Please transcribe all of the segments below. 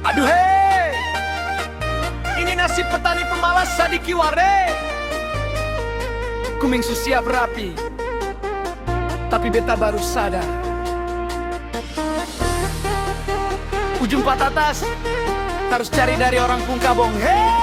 Aduh hei, ini nasib petani pemalas Sadiki Ware. Kuming siap berapi, tapi beta baru sadar. Ujung patatas harus cari dari orang Pungkabong. Hei!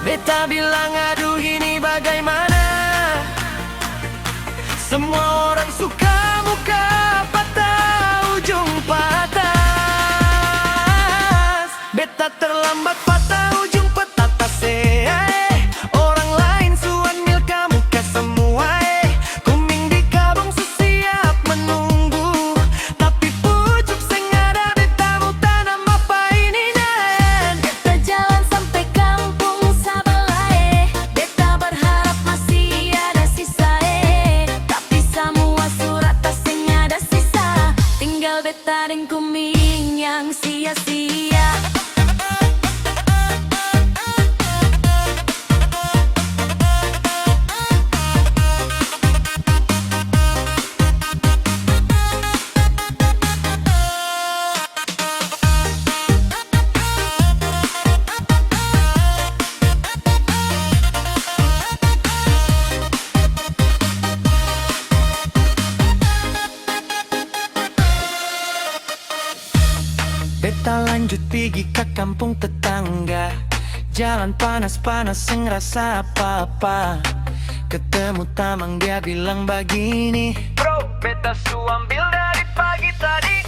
Beta bilang aduh ini bagaimana. Semua orang suka muka patah ujung patas. Beta terlambat patah ujung petatas. Orang lain suan milka muka semua. Kuming di kabung sesiap menunggu, tapi pucuk seng ada beta mau tanam apa ini nan. Beta jalan sampai kampung sebelah, beta berharap masih ada sisa, tapi semua surat tak seng ada sisa. Tinggal beta dan kuming yang sia-sia. Beta lanjut pergi ke kampung tetangga. Jalan panas-panas seng rasa apa-apa. Ketemu tamang dia bilang begini, bro, beta su ambil dari pagi tadi.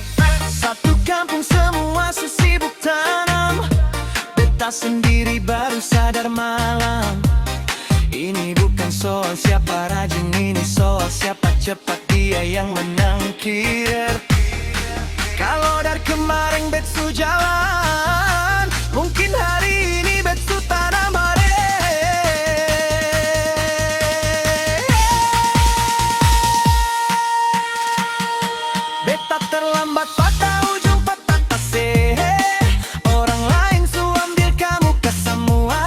Satu kampung semua su sibuk tanam, beta sendiri baru sadar malam. Ini bukan soal siapa rajin, ini soal siapa cepat dia yang menang kirer. Kalau dari kemarin betsu jalan, mungkin hari ini betsu tanam hari. Beta terlambat patah ujung patatas. Orang lain su ambil kamu ke semua.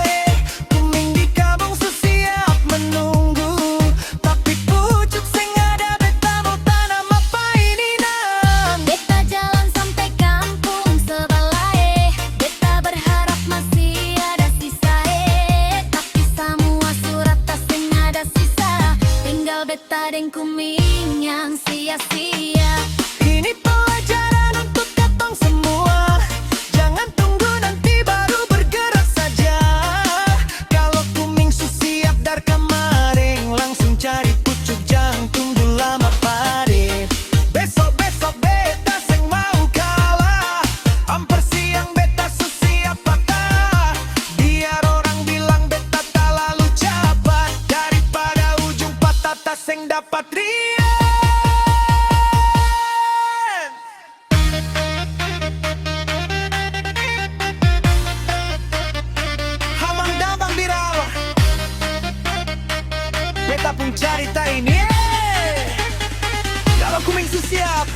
Kuming di kabung su siap menunggu, tapi pucuk seng ada beta mau tanam apa ini nan. Beta jalan sampai kampung sebelah, beta berharap masih ada sisa, tapi semua surat tak seng ada sisa. Tinggal beta dan kuming yang sia-sia. Ini pelajaran untuk ketong semua. Jangan tunggu nanti baru bergerak saja. Kalau kuming su siap dari kemarin, langsung cari pucuk, jangan tunggu lama pade. Besok-besok beta seng mau kalah. Hampir siang beta su siap patah. Biar orang bilang beta tak lalu cepat, daripada ujung patah seng dapat rian. Hamang dabang birawa, beta pun cerita ini. Kalau kuming su siap,